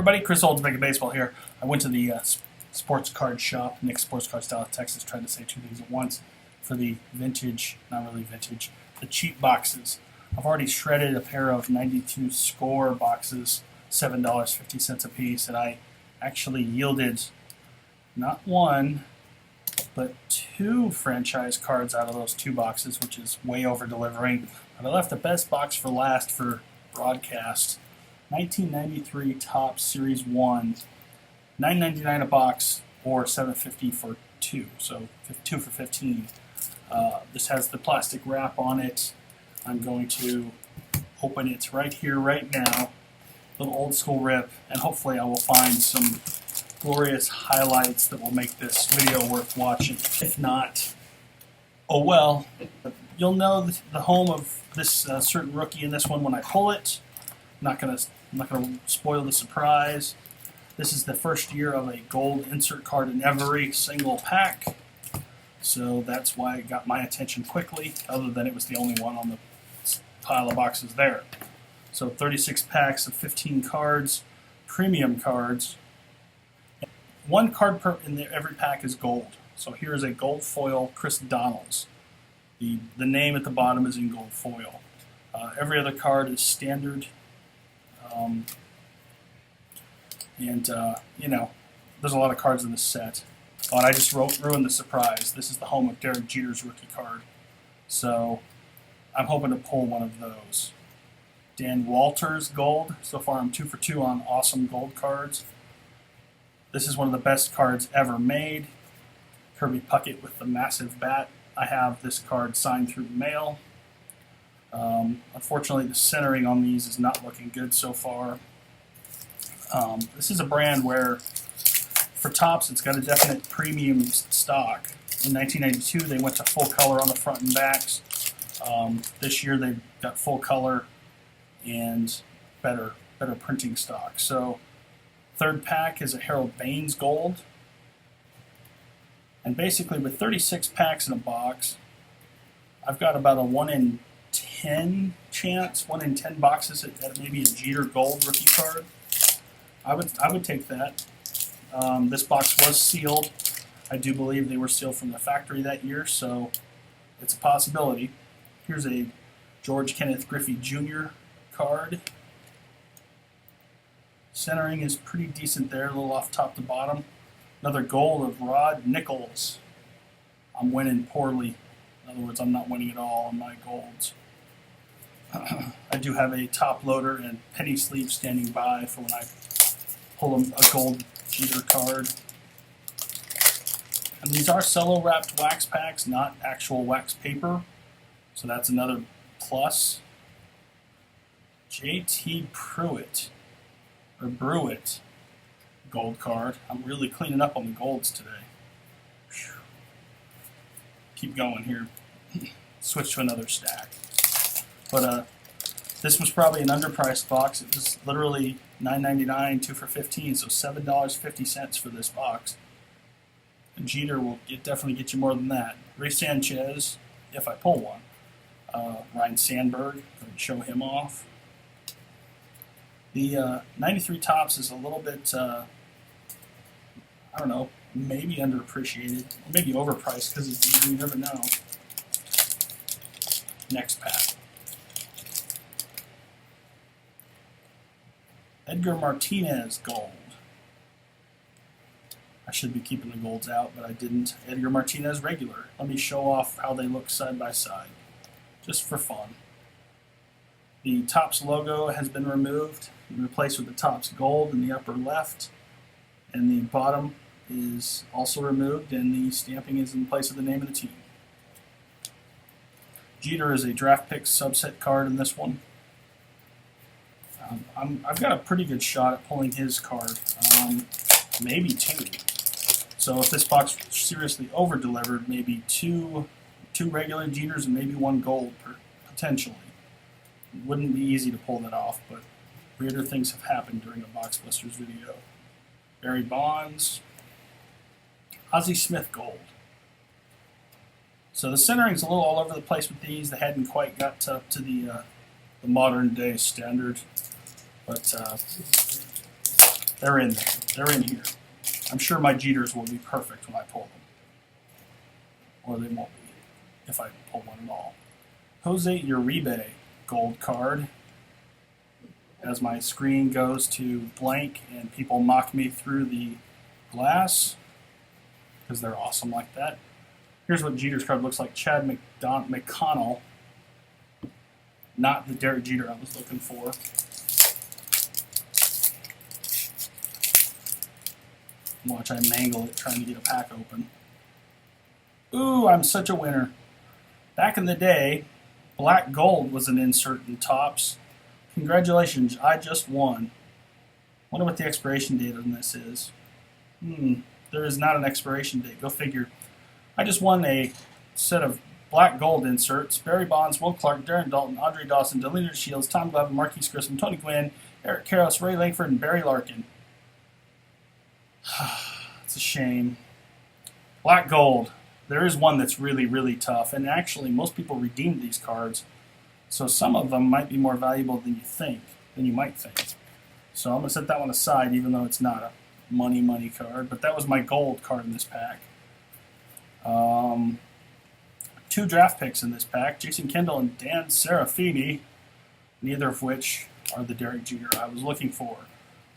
everybody, Chris Olds, Beckett Baseball here. I went to the sports card shop, Nick's Sports Cards, Dallas, Texas, trying to say two things at once for the vintage, not really vintage, the cheap boxes. I've already shredded a pair of 92 score boxes, $7.50 a piece, and I actually yielded not one, but two franchise cards out of those two boxes, which is way over delivering. But I left the best box for last for broadcast. 1993 Topps Series 1, $9.99 a box, or $7.50 for two, so 2 for 15. This has the plastic wrap on it. I'm going to open it right here, right now. Little old school rip, and hopefully I will find some glorious highlights that will make this video worth watching. If not, oh well. You'll know the home of this certain rookie in this one when I pull it. I'm not gonna spoil the surprise. This is the first year of a gold insert card in every single pack, so that's why it got my attention quickly, other than it was the only one on the pile of boxes there. So 36 packs of 15 cards, premium cards. One card in every pack is gold. So here is a gold foil Chris Donalds. The name at the bottom is in gold foil. Every other card is standard. You know, there's a lot of cards in this set. Oh, and I just ruined the surprise. This is the home of Derek Jeter's rookie card. So I'm hoping to pull one of those. Dan Walters gold. So far I'm 2 for 2 on awesome gold cards. This is one of the best cards ever made. Kirby Puckett with the massive bat. I have this card signed through the mail. Unfortunately, the centering on these is not looking good so far. This is a brand where, for Topps, it's got a definite premium stock. In 1992, they went to full color on the front and backs. This year, they've got full color and better printing stock. So, third pack is a Harold Baines gold. And basically, with 36 packs in a box, I've got about a 1 in 10 chance, 1 in 10 boxes at maybe a Jeter gold rookie card. I would take that. This box was sealed. I do believe they were sealed from the factory that year, so it's a possibility. Here's a George Kenneth Griffey Jr. card. Centering is pretty decent there, a little off top to bottom. Another gold of Rod Nichols. I'm winning poorly. In other words, I'm not winning at all on my golds. I do have a top loader and penny sleeve standing by for when I pull a gold Jeter card. And these are cello wrapped wax packs, not actual wax paper. So that's another plus. JT Pruitt, or Brewitt, gold card. I'm really cleaning up on the golds today. Whew. Keep going here. Switch to another stack. But this was probably an underpriced box. It was literally $9.99, 2 for 15, so $7.50 for this box. And Jeter will definitely get you more than that. Ray Sanchez, if I pull one. Ryan Sandberg, going to show him off. The 93 Topps is a little bit, I don't know, maybe underappreciated, or maybe overpriced because it's Jeter, you never know. Next pack. Edgar Martinez gold. I should be keeping the golds out, but I didn't. Edgar Martinez regular. Let me show off how they look side by side, just for fun. The Topps logo has been removed and replaced with the Topps gold in the upper left, and the bottom is also removed, and the stamping is in place of the name of the team. Jeter is a draft pick subset card in this one. I've got a pretty good shot at pulling his card, maybe two. So if this box seriously over-delivered, maybe two regular Jeters and maybe one gold potentially. It wouldn't be easy to pull that off, but weirder things have happened during a Box Busters video. Barry Bonds, Ozzie Smith gold. So the centering's a little all over the place with these. They hadn't quite got up to the modern day standard. But They're in there. They're in here. I'm sure my Jeters will be perfect when I pull them. Or they won't be if I pull one at all. Jose Uribe gold card. As my screen goes to blank and people mock me through the glass because they're awesome like that. Here's what Jeter's card looks like. Chad McConnell. Not the Derek Jeter I was looking for. Watch I mangle it trying to get a pack open. Ooh, I'm such a winner. Back in the day, black gold was an insert in Topps. Congratulations, I just won. Wonder what the expiration date on this is. There is not an expiration date. Go figure. I just won a set of black gold inserts. Barry Bonds, Will Clark, Darren Dalton, Andre Dawson, Delina Shields, Tom Glavine, Marquise Grissom, Tony Gwynn, Eric Karros, Ray Langford, and Barry Larkin. It's a shame. Black gold. There is one that's really, really tough. And actually, most people redeemed these cards. So some of them might be more valuable than you might think. So I'm going to set that one aside, even though it's not a money card. But that was my gold card in this pack. 2 draft picks in this pack, Jason Kendall and Dan Serafini, neither of which are the Derek Jeter I was looking for.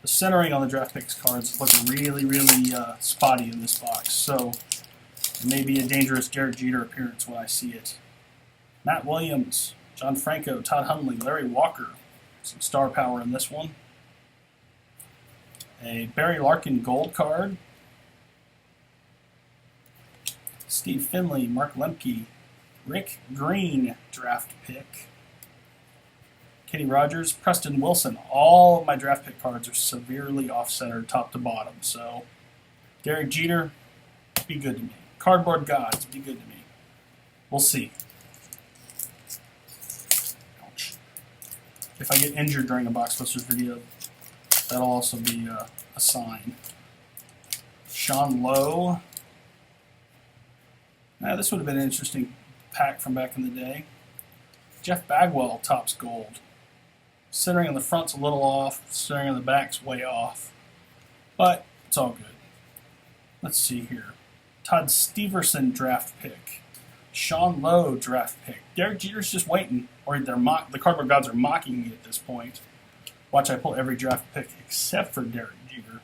The centering on the draft picks cards is looking really, really spotty in this box. So it may be a dangerous Derek Jeter appearance when I see it. Matt Williams, John Franco, Todd Hundley, Larry Walker. Some star power in this one. A Barry Larkin gold card. Steve Finley, Mark Lemke, Rick Green draft pick. Kenny Rogers, Preston Wilson. All of my draft pick cards are severely off-centered top to bottom. So Derek Jeter, be good to me. Cardboard Gods, be good to me. We'll see. If I get injured during a Box Busters video, that'll also be a sign. Sean Lowe. Now, this would have been an interesting pack from back in the day. Jeff Bagwell, Topps gold. Centering on the front's a little off, centering on the back's way off. But it's all good. Let's see here. Todd Steverson draft pick. Sean Lowe draft pick. Derek Jeter's just waiting, or the Cardboard Gods are mocking me at this point. Watch I pull every draft pick except for Derek Jeter.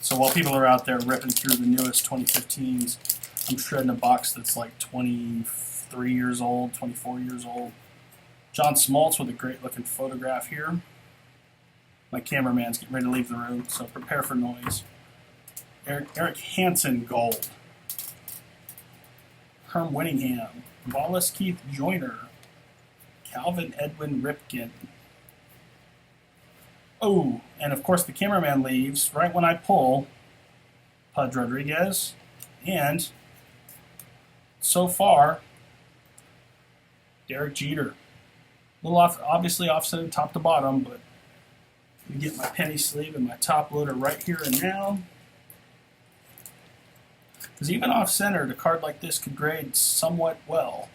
So while people are out there ripping through the newest 2015s, I'm shredding a box that's like 23 years old, 24 years old. John Smoltz with a great looking photograph here. My cameraman's getting ready to leave the room, so prepare for noise. Eric Hansen gold. Herm Winningham, Wallace Keith Joyner, Calvin Edwin Ripken. Oh, and of course the cameraman leaves right when I pull Pudge Rodriguez, and so far, Derek Jeter. A little off, obviously offset top to bottom, but let me get my penny sleeve and my top loader right here and now. Because even off-center, a card like this could grade somewhat well.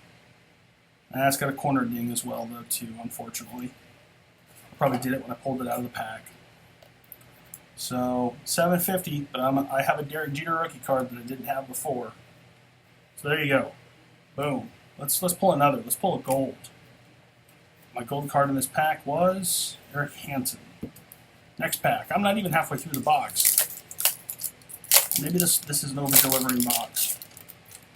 And it's got a corner ding as well, though, too, unfortunately. I probably did it when I pulled it out of the pack. So, $7.50, but I have a Derek Jeter rookie card that I didn't have before. So there you go. Boom. Let's pull another. Let's pull a gold. My gold card in this pack was Eric Hansen. Next pack. I'm not even halfway through the box. Maybe this is an over-delivering box.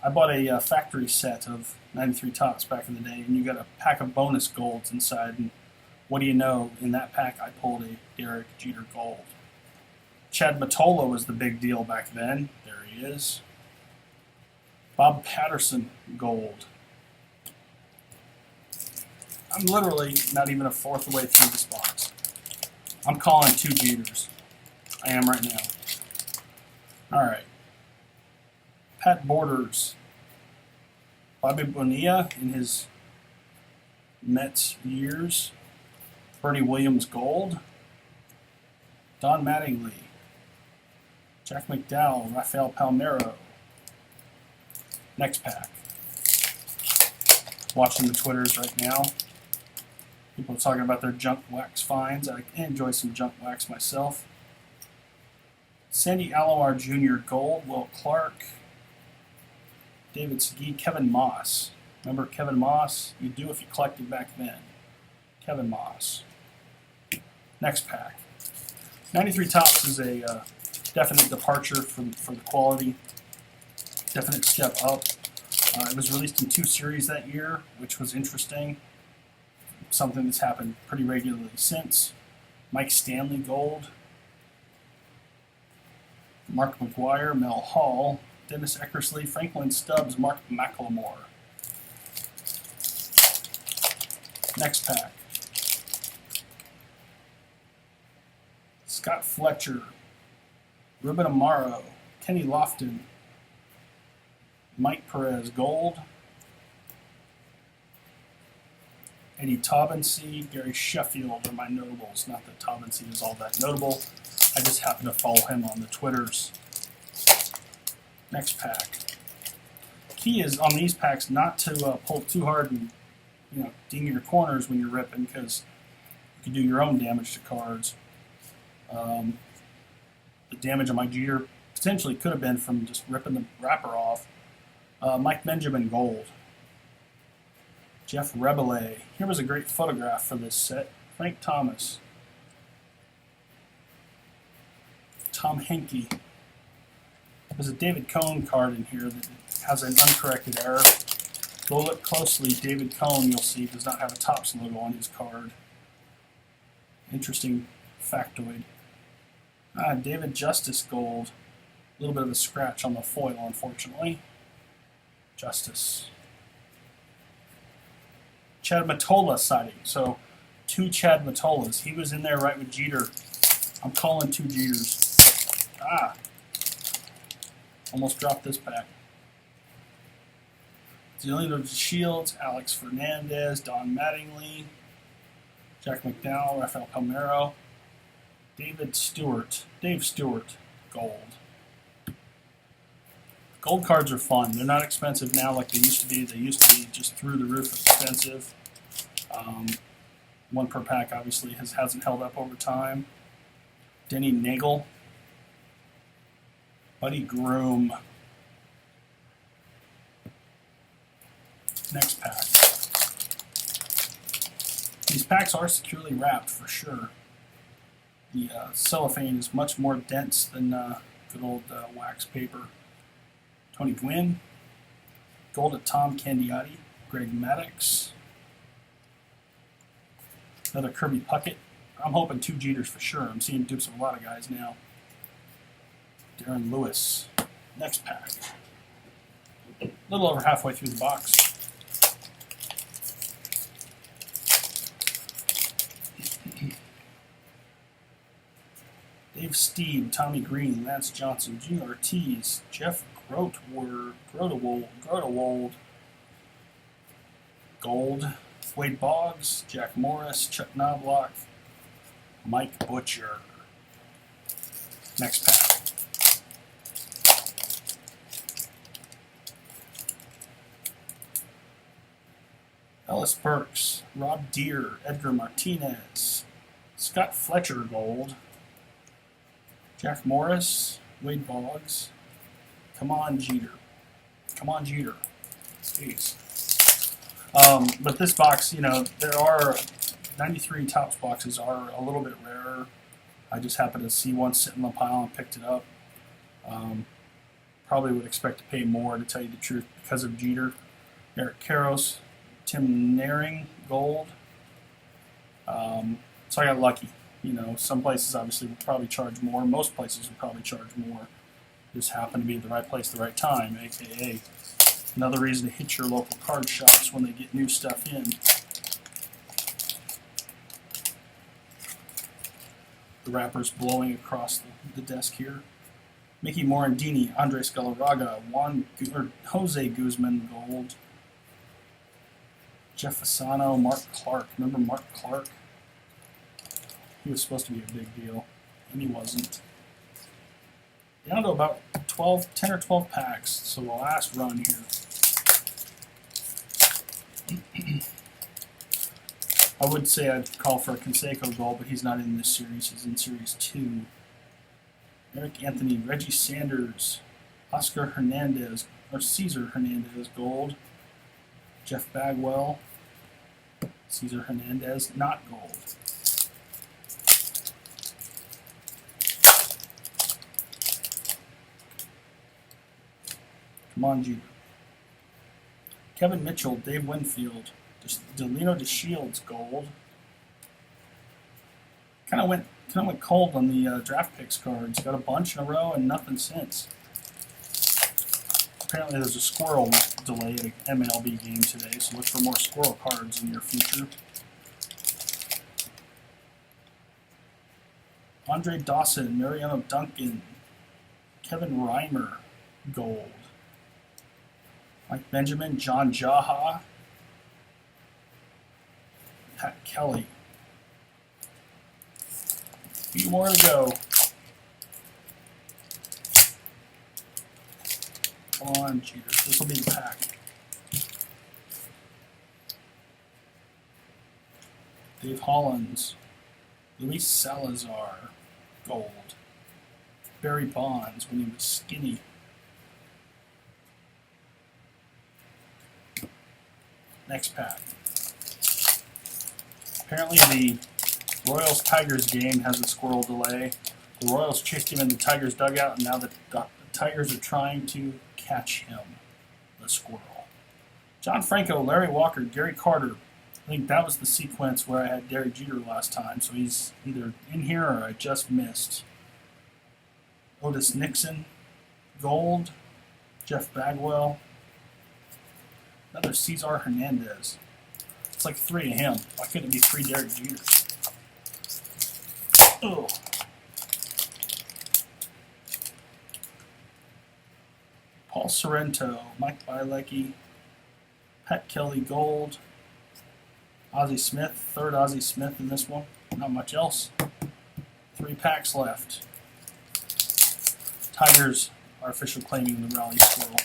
I bought a factory set of 93 Topps back in the day, and you got a pack of bonus golds inside. And what do you know? In that pack, I pulled a Derek Jeter gold. Chad Mottola was the big deal back then. There he is. Bob Patterson gold. I'm literally not even a fourth of the way through this box. I'm calling 2 Jeters. I am right now. All right. Pat Borders. Bobby Bonilla in his Mets years. Bernie Williams gold. Don Mattingly. Jack McDowell. Rafael Palmeiro. Next pack. Watching the Twitters right now. People are talking about their junk wax finds. I enjoy some junk wax myself. Sandy Alomar Jr. Gold, Will Clark, David Segui, Kevin Moss. Remember Kevin Moss? You do if you collected back then. Kevin Moss. Next pack. 93 Topps is a definite departure from the quality. Definite step up. It was released in 2 series that year, which was interesting. Something that's happened pretty regularly since. Mike Stanley Gold. Mark McGuire, Mel Hall, Dennis Eckersley, Franklin Stubbs, Mark McLemore. Next pack. Scott Fletcher, Ruben Amaro, Kenny Lofton, Mike Perez Gold, Eddie Taubensee, Gary Sheffield are my notables. Not that Taubensee is all that notable. I just happen to follow him on the Twitters. Next pack. Key is on these packs not to pull too hard and ding your corners when you're ripping, because you can do your own damage to cards. The damage on my Jeter potentially could have been from just ripping the wrapper off. Mike Benjamin Gold. Jeff Rebele. Here was a great photograph for this set. Frank Thomas. Tom Henke. There's a David Cohn card in here that has an uncorrected error. Go look closely. David Cohn, you'll see, does not have a Topps logo on his card. Interesting factoid. David Justice Gold. A little bit of a scratch on the foil, unfortunately. Justice. Chad Mottola sighting. So, 2 Chad Mottolas. He was in there right with Jeter. I'm calling 2 Jeters. Almost dropped this pack. Zelino Shields, Alex Fernandez, Don Mattingly, Jack McDowell, Rafael Palmeiro, Dave Stewart, Gold. Gold cards are fun. They're not expensive now like they used to be. They used to be just through the roof expensive. 1 per pack obviously hasn't held up over time. Denny Nagel, Buddy Groom. Next pack. These packs are securely wrapped for sure. The cellophane is much more dense than good old wax paper. Tony Gwynn. Gold at Tom Candiotti. Greg Maddox. Another Kirby Puckett. I'm hoping 2 Jeters for sure. I'm seeing dupes of a lot of guys now. Darren Lewis. Next pack. A little over halfway through the box. Dave Steed, Tommy Green, Lance Johnson, Gene Ortiz, Jeff Grotewold, Gold, Wade Boggs, Jack Morris, Chuck Knobloch, Mike Butcher. Next pack. Ellis Burks, Rob Deere, Edgar Martinez, Scott Fletcher Gold, Jack Morris, Wade Boggs. Come on, Jeter. Come on, Jeter. Jeez. But this box, there are 93 Topps boxes are a little bit rarer. I just happened to see one sitting in the pile and picked it up. Probably would expect to pay more, to tell you the truth, because of Jeter. Eric Karros, Tim Naring, Gold. So I got lucky. Some places obviously will probably charge more. Most places will probably charge more. Just happen to be at the right place at the right time, aka another reason to hit your local card shops when they get new stuff in. The wrapper's blowing across the desk here. Mickey Morandini, Andres Galarraga, Jose Guzman Gold, Jeff Fasano, Mark Clark. Remember Mark Clark? He was supposed to be a big deal, and he wasn't. Down to about 10 or 12 packs, so the last run here. I would say I'd call for a Canseco gold, but he's not in this series. He's in Series 2. Eric Anthony, Reggie Sanders, Oscar Hernandez, or Cesar Hernandez gold. Jeff Bagwell, Cesar Hernandez, not gold. Come on, Jeter. Kevin Mitchell, Dave Winfield, Delino DeShields gold. Kind of went cold on the draft picks cards. Got a bunch in a row and nothing since. Apparently there's a squirrel delay at an MLB game today, so look for more squirrel cards in your future. Andre Dawson, Mariano Duncan, Kevin Reimer, gold. Mike Benjamin, John Jaha, Pat Kelly. A few more to go. Come on, Jeter. This will be the pack. Dave Hollins, Luis Salazar, gold. Barry Bonds when he was skinny. Next pack. Apparently the Royals-Tigers game has a squirrel delay. The Royals chased him in the Tigers dugout, and now the Tigers are trying to catch him, the squirrel. John Franco, Larry Walker, Gary Carter. I think that was the sequence where I had Derek Jeter last time, so he's either in here or I just missed. Otis Nixon, gold. Jeff Bagwell. Another Cesar Hernandez. It's like 3 of him. Why couldn't it be 3 Derek Jeters? Oh. Paul Sorrento, Mike Bielecki, Pat Kelly gold, Ozzie Smith, 3rd Ozzie Smith in this one. Not much else. 3 packs left. Tigers are officially claiming the rally squirrel.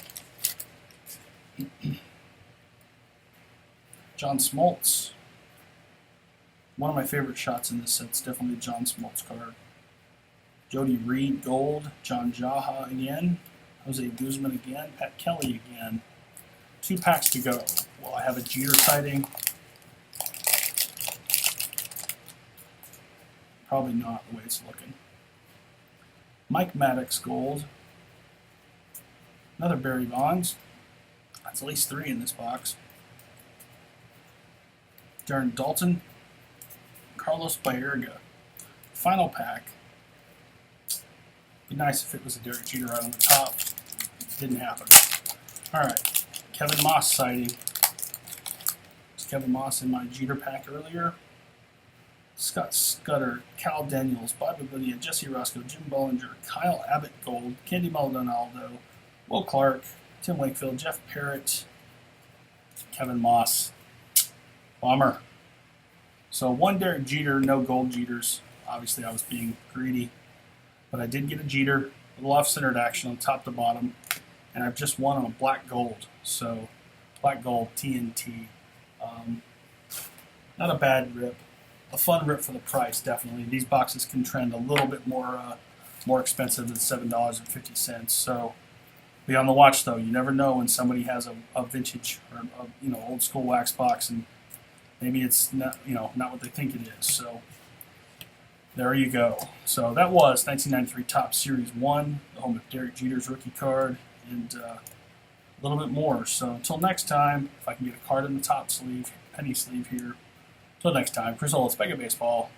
John Smoltz. One of my favorite shots in this set is definitely the John Smoltz card. Jody Reed, gold. John Jaha again. Jose Guzman again. Pat Kelly again. 2 packs to go. Well, I have a Jeter sighting. Probably not the way it's looking. Mike Maddox, gold. Another Barry Bonds. That's at least 3 in this box. Darren Dalton, Carlos Baerga. Final pack. Be nice if it was a Derek Jeter right on the top. Didn't happen. All right, Kevin Moss sighting. Was Kevin Moss in my Jeter pack earlier? Scott Scudder, Cal Daniels, Bobby Bonilla, Jesse Roscoe, Jim Bollinger, Kyle Abbott gold, Candy Maldonado, Will Clark, Tim Wakefield, Jeff Parrott, Kevin Moss. Bummer. So 1 Derek Jeter, no gold Jeters. Obviously I was being greedy. But I did get a Jeter, a little off-centered action on top to bottom. And I've just won on a black gold. So black gold, TNT. Not a bad rip. A fun rip for the price, definitely. These boxes can trend a little bit more expensive than $7.50. So be on the watch, though. You never know when somebody has a vintage or old school wax box, and maybe it's not what they think it is. So there you go. So that was 1993 Topps Series 1, the home of Derek Jeter's rookie card, and a little bit more. So until next time, if I can get a card in the top sleeve, penny sleeve here. Until next time, Chris Ollis, Beckett Baseball.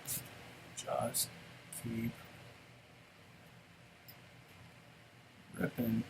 Just keep ripping.